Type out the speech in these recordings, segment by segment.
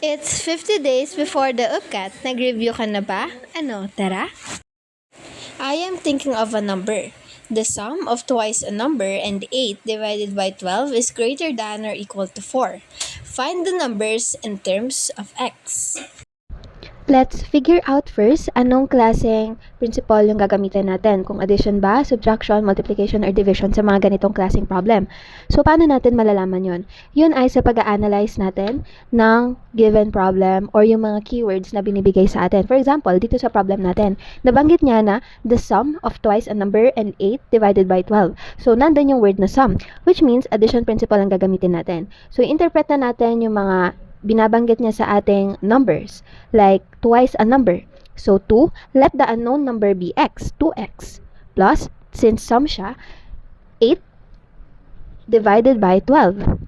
It's 50 days before the UPCAT. Nag-review ka na ba? Ano, tara? I am thinking of a number. The sum of twice a number and 8 divided by 12 is greater than or equal to 4. Find the numbers in terms of x. Let's figure out first anong klaseng principle yung gagamitin natin. Kung addition ba, subtraction, multiplication, or division sa mga ganitong klaseng problem. So, paano natin malalaman yun? Yun ay sa pag-a-analyze natin ng given problem or yung mga keywords na binibigay sa atin. For example, dito sa problem natin, nabanggit niya na the sum of twice a number and 8 divided by 12. So, nandun yung word na sum, which means addition principle ang gagamitin natin. So, interpret na natin yung mga binabanggit niya sa ating numbers, like twice a number. So, 2, let the unknown number be x, 2x, plus, since sum siya, 8 divided by 12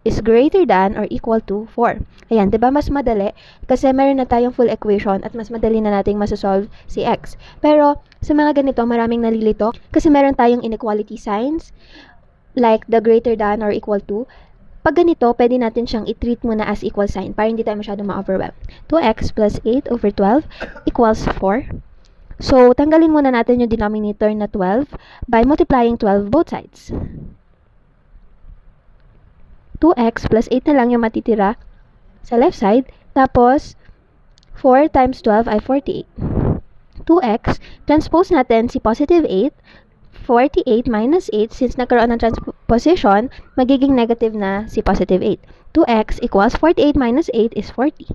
is greater than or equal to 4. Ayan, 'di ba mas madali? Kasi meron na tayong full equation at mas madali na nating masosolve si x. Pero, sa mga ganito, maraming nalilito kasi meron tayong inequality signs, like the greater than or equal to. Pag ganito, pwede natin siyang i-treat muna as equal sign para hindi tayo masyadong ma-overwhelm. 2x plus 8 over 12 equals 4. So, tanggalin muna natin yung denominator na 12 by multiplying 12 both sides. 2x plus 8 na lang yung matitira sa left side. Tapos, 4 times 12 ay 48. 2x, transpose natin si positive 8. 48 minus 8, since nagkaroon ng transposition, magiging negative na si positive 8. 2x equals 48 minus 8 is 40.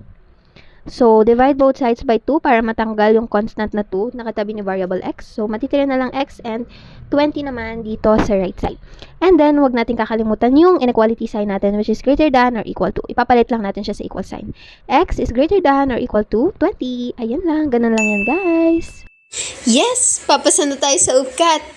So, divide both sides by 2 para matanggal yung constant na 2 na katabi ni variable x. So, matitira na lang x and 20 naman dito sa right side. And then, wag natin kakalimutan yung inequality sign natin, which is greater than or equal to. Ipapalit lang natin siya sa equal sign. X is greater than or equal to 20. Ayan lang, ganun lang yan guys. Yes! Papasa na tayo sa UPCAT!